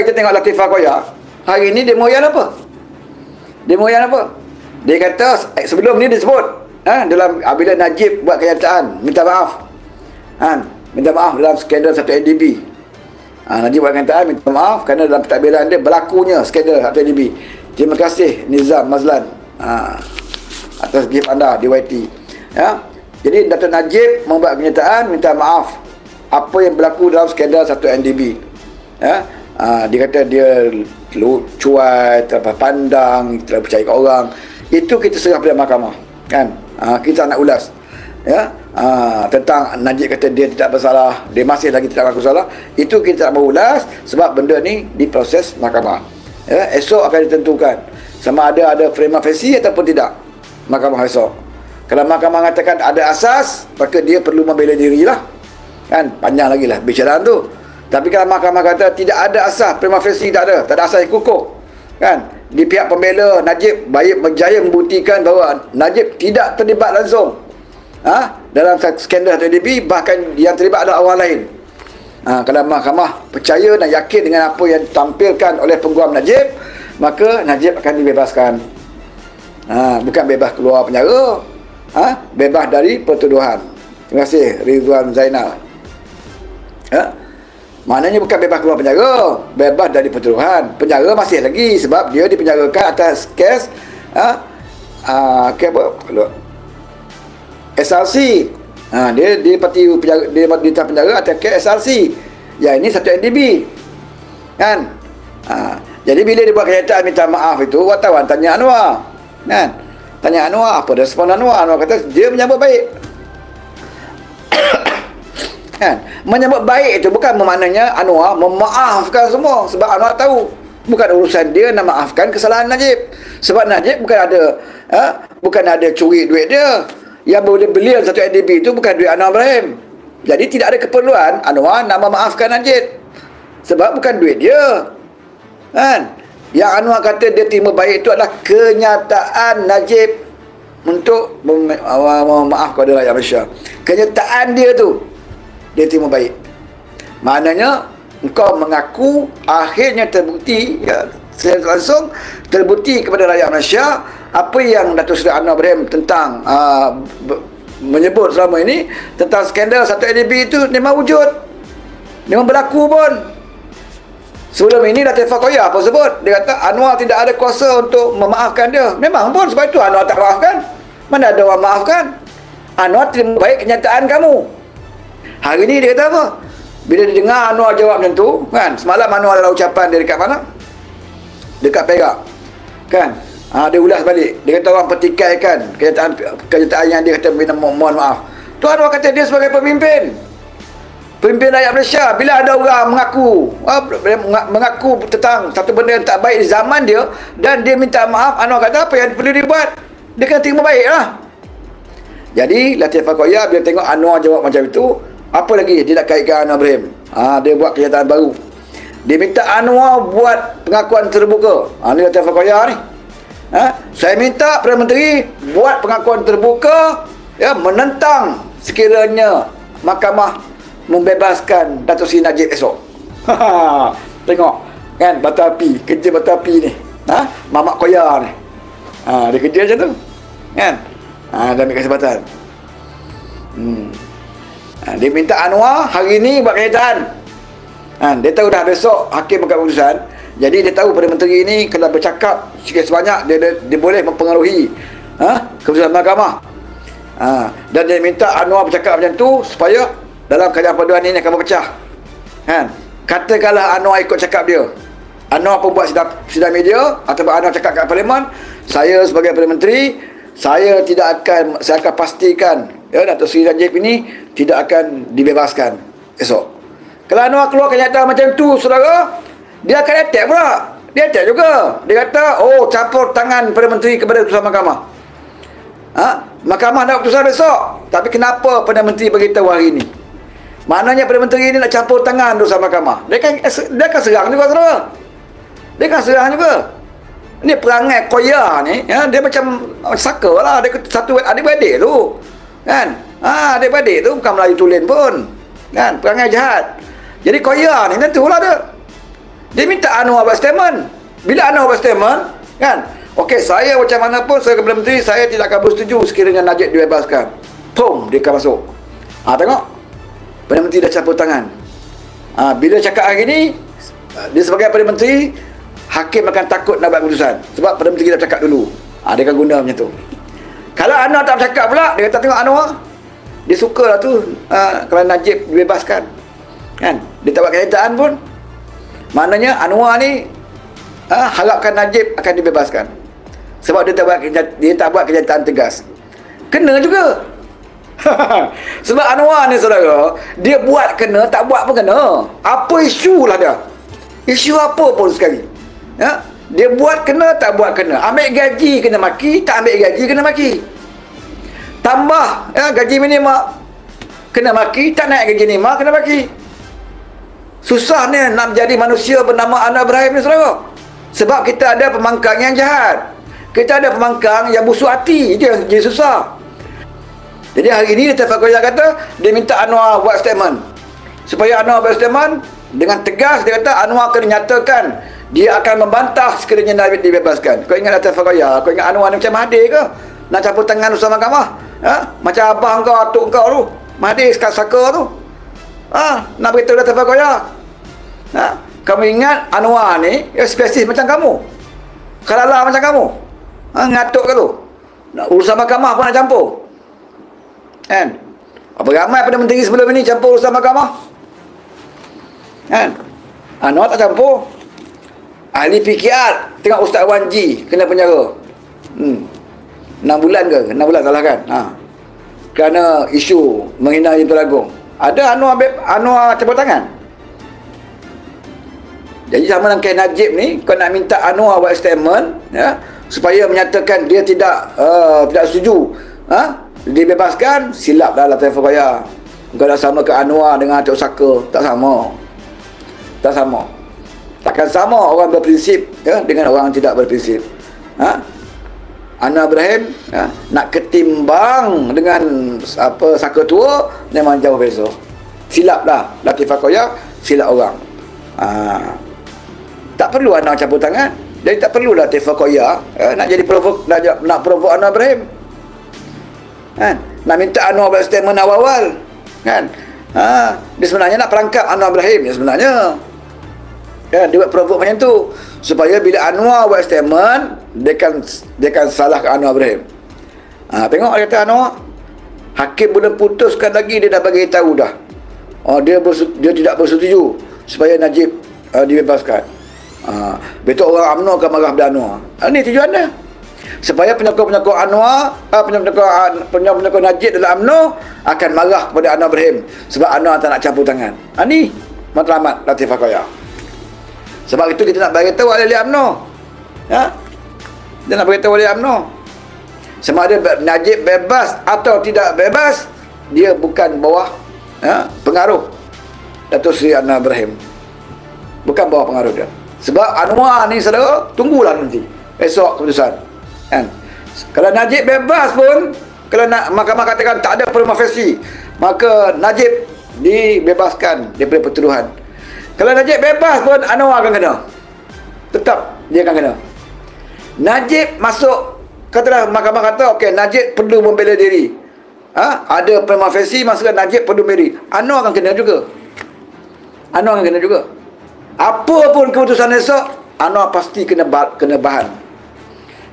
kita tengok Latifah Koya, hari ni demo yang apa? Demo yang apa? Dia kata sebelum ni disebut dalam bila Najib buat kenyataan minta maaf. Minta maaf dalam skandal 1MDB. Najib buat kenyataan minta maaf kerana dalam pentadbiran dia berlakunya skandal 1MDB. Terima kasih Nizam Mazlan atas gift anda di YT. Ya. Jadi Dato' Najib membuat kenyataan minta maaf apa yang berlaku dalam skandal 1MDB. Ya. Dia kata dia cuai, terlalu pandang, terlalu percaya ke orang. Itu kita serah pada mahkamah, kan? Kita nak ulas, ya. Tentang Najib kata dia tidak bersalah, dia masih lagi tidak mengaku salah. Itu kita tak mahu ulas sebab benda ni diproses mahkamah. Ya, esok akan ditentukan sama ada prima facie ataupun tidak. Mahkamah esok. Kalau mahkamah mengatakan ada asas, maka dia perlu membela dirilah. Kan? Panjang lagi lah bicaraan tu. Tapi kalau mahkamah kata tidak ada asas, prima facie tak ada asas yang kukuh, kan? Di pihak pembela Najib baik berjaya membuktikan bahawa Najib tidak terlibat langsung dalam skandal TDB, bahkan yang terlibat adalah orang lain. Kalau mahkamah percaya dan yakin dengan apa yang ditampilkan oleh pengguam Najib, maka Najib akan dibebaskan. Bukan bebas keluar penjara, bebas dari pertuduhan. Terima kasih Rizwan Zainal. Maknanya bukan bebas keluar penjara, bebas dari pertuduhan. Penjara masih lagi sebab dia dipenjarakan atas kes SRC. Dia dipati penjara, dia ditahan penjara atas kes SRC. Yang ini 1MDB. Kan? Jadi bila dia buat kenyataan minta maaf itu, wartawan tanya Anwar. Kan? Tanya Anwar, apa respon Anwar? Anwar kata dia menyambut baik. Kan? Menyambut baik itu bukan bermaknanya Anwar memaafkan semua, sebab Anwar tahu bukan urusan dia nak maafkan kesalahan Najib, sebab Najib bukan ada curi duit dia. Yang boleh beli 1MDB itu bukan duit Anwar Ibrahim. Jadi tidak ada keperluan Anwar nak memaafkan Najib sebab bukan duit dia, kan? Yang Anwar kata dia terima baik itu adalah kenyataan Najib untuk memaaf kepada rakyat Malaysia. Kenyataan dia tu dia terima baik. Maknanya engkau mengaku, akhirnya terbukti, ya, secara langsung terbukti kepada rakyat Malaysia apa yang Datuk Seri Anwar Ibrahim tentang menyebut selama ini tentang skandal 1MDB itu memang wujud, memang berlaku pun. Sebelum ini Latifah Koya apa sebut, dia kata Anwar tidak ada kuasa untuk memaafkan dia. Memang pun sebab itu Anwar tak maafkan. Mana ada orang maafkan? Anwar terima baik kenyataan kamu. Hari ni dia kata apa? Bila dia dengar Anwar jawab macam tu, kan? Semalam Anwar ada ucapan dia dekat mana? Dekat Perak. Kan? Dia ulas balik. Dia kata orang pertikaikan kenyataan yang dia kata mohon maaf. Tu Anwar kata dia sebagai pemimpin rakyat Malaysia. Bila ada orang mengaku tentang satu benda yang tak baik di zaman dia dan dia minta maaf, Anwar kata apa yang perlu dibuat? Dia kena terima baik lah. Jadi Latifah Koya bila tengok Anwar jawab macam itu, apa lagi dia nak kaitkan Anwar Ibrahim? Dia buat kenyataan baru. Dia minta Anwar buat pengakuan terbuka. Ni Latifah Koya ni. Saya minta Perdana Menteri buat pengakuan terbuka, ya, menentang sekiranya mahkamah membebaskan Datuk Seri Najib esok. Tengok kan batu api, kerja batu api ni. Mamak Koya ni. Dia kerja macam tu. Kan? Dia ambil kesempatan. Dia minta Anwar hari ni buat kenyataan. Dia tahu dah besok hakim bukan keputusan. Jadi dia tahu Perdana Menteri ni kalau bercakap sikit sebanyak dia boleh mempengaruhi keputusan mahkamah. Dan dia minta Anwar bercakap macam tu supaya dalam kerajaan perpaduan ini akan berpecah. Kan? Katakanlah Anwar ikut cakap dia, Anwar pun buat sidang media ataupun Anwar cakap kat Parlimen, saya sebagai Perdana Menteri, saya akan pastikan, ya, Datuk Seri Najib ini tidak akan dibebaskan esok. Kalau Anwar keluar kenyataan macam tu, saudara, dia akan attack pula. Dia attack juga. Dia kata, campur tangan Perdana Menteri kepada keputusan mahkamah. Mahkamah nak keputusan besok, tapi kenapa Perdana Menteri beritahu hari ini? Maknanya Perdana Menteri ini nak campur tangan urusan mahkamah. Dia akan serang juga, saudara. Dia akan serang juga. Ini perangai Koya ni, ya, dia macam saka lah. Dia satu adik-beradik tu, kan? Adik-beradik tu bukan Melayu tulen pun, kan? Perangai jahat. Jadi Koya ni tentulah dia. Dia minta Anwar buat statement. Bila Anwar buat statement, kan, okey, saya macam mana pun, saya Perdana Menteri, saya tidak akan bersetuju sekiranya Najib dibebaskan. Pum, dia akan masuk. Tengok, Perdana Menteri dah campur tangan. Bila cakap hari ni, dia sebagai Perdana Menteri, hakim akan takut nak buat keputusan sebab Perdana Menteri dah cakap dulu. Dia akan guna macam tu. Kalau Anwar tak bercakap pula, dia kata tengok Anwar, dia suka lah tu kalau Najib dibebaskan, kan, dia tak buat kenyataan pun. Maknanya Anwar ni harapkan Najib akan dibebaskan sebab dia tak buat kenyataan tegas. Kena juga. Sebab Anwar ni saudara, dia buat kena, tak buat pun kena. Apa isu lah dia, isu apa pun sekali, dia buat kena, tak buat kena. Ambil gaji kena maki, tak ambil gaji kena maki. Tambah gaji minima kena maki, tak naik gaji minima kena maki. Susah ni nak menjadi manusia bernama Anwar Ibrahim ni saudara. Sebab kita ada pembangkang yang jahat, kita ada pembangkang yang busuk hati. Itu yang jadi susah. Jadi hari ini Latif Fakoyah kata dia minta Anwar buat statement. Supaya Anwar buat statement dengan tegas, dia kata Anwar kena nyatakan dia akan membantah sekiranya Najib dibebaskan. Kau ingat Latif Fakoyah? Kau ingat Anwar ni macam Mahathir ke? Nak campur tangan urusan mahkamah? Macam abang kau, atuk kau tu, Mahathir Saka tu. Nak beritahu Latif Fakoyah. Kamu ingat Anwar ni spesies macam kamu, kalala macam kamu, ngatuk ke tu, urusan mahkamah pun nak campur, kan? Apa ramai Perdana Menteri sebelum ini campur urusan mahkamah, kan? Anwar tak campur. Ahli PKR tengok Ustaz Wan G kena penjara 6 bulan ke, 6 bulan salah kan, kerana isu menghina Haji Tuan Agong. Ada Anwar campur tangan. Jadi sama dengan kes Najib ni, kau nak minta Anwar buat statement, supaya menyatakan dia tidak setuju dibebaskan, silap dah Latif Fakoyah. Kau dah sama ke Anwar dengan Atuk Saka. Tak sama. Tak sama. Takkan sama orang berprinsip dengan orang tidak berprinsip. Anwar Ibrahim nak ketimbang dengan Saka Tua, memang jauh beza. Silap dah Latif Fakoyah, silap orang. Tak perlu Anwar campur tangan. Jadi tak perlulah Latif Fakoyah nak jadi nak provok Anwar Ibrahim, kan? Nak minta Anwar buat statement awal-awal, kan? Dia sebenarnya nak perangkap Anwar Ibrahim dia sebenarnya, kan? Dia buat provok macam tu supaya bila Anwar buat statement, dia kan salah ke Anwar Ibrahim. Tengok dia kata Anwar, hakim belum putuskan lagi, dia dah bagi tahu dah. Dia tidak bersetuju supaya Najib dibebaskan. Betul orang UMNO akan marah pada Anwar. Ini tujuan dia, supaya penyokong-penyokong Anwar, penyokong Najib dalam UMNO akan marah kepada Anwar Ibrahim sebab Anwar tak nak campur tangan. Ini matlamat Latif Fakoyah. Sebab itu kita nak beritahu ahli UMNO, kita nak beritahu ahli UMNO, sama ada Najib bebas atau tidak bebas, dia bukan bawah pengaruh Datuk Seri Anwar Ibrahim, bukan bawah pengaruh dia. Sebab Anwar ni saudara, tunggulah nanti esok keputusan, kan? Kalau Najib bebas pun, kalau mahkamah katakan tak ada prima facie, maka Najib dibebaskan daripada pertuduhan. Kalau Najib bebas pun, Anwar akan kena, tetap dia akan kena. Najib masuk, katalah mahkamah kata okey, Najib perlu membela diri, ada prima facie, maksudnya Najib perlu membela diri, Anwar akan kena juga. Anwar akan kena juga. Apa pun keputusan esok, Anwar pasti kena bahan.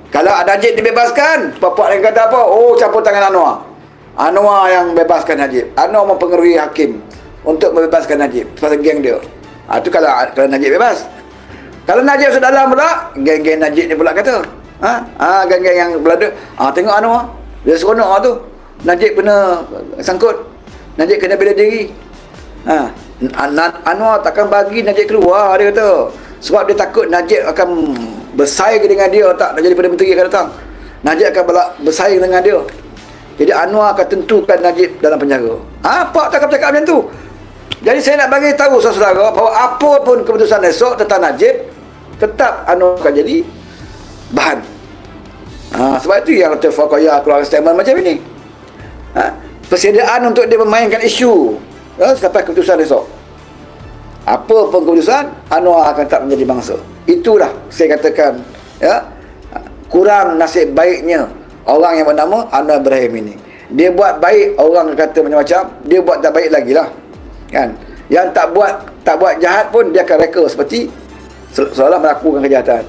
Kalau Najib dibebaskan, Bapak yang kata apa? Oh, campur tangan Anwar. Anwar yang bebaskan Najib. Anwar mempengaruhi hakim untuk membebaskan Najib pasal geng dia. Itu kalau Najib bebas. Kalau Najib sudah dalam pula, geng-geng Najib ni pula kata, geng-geng yang berada, tengok Anwar, dia seronok tu. Najib kena sangkut, Najib kena bela diri. Anwar takkan bagi Najib keluar, dia kata, sebab dia takut Najib akan bersaing dengan dia, tak nak jadi Perdana Menteri akan datang. Najib akan bersaing dengan dia. Jadi Anwar akan tentukan Najib dalam penjara. Pak tak cakap macam tu. Jadi saya nak bagi tahu saudara bahawa apa pun keputusan esok tentang Najib, tetap Anwar akan jadi bahan. Sebab itu yang Latif Fakoyah keluar statement macam ini. Persediaan untuk dia memainkan isu sampai keputusan esok. apa pun keputusan, Anwar akan tak menjadi bangsa. Itulah saya katakan, ya, kurang nasib baiknya orang yang bernama Anwar Ibrahim ini. Dia buat baik, orang kata macam-macam, dia buat tak baik lagi lah, kan. Yang tak buat jahat pun dia akan reka seperti seolah melakukan kejahatan.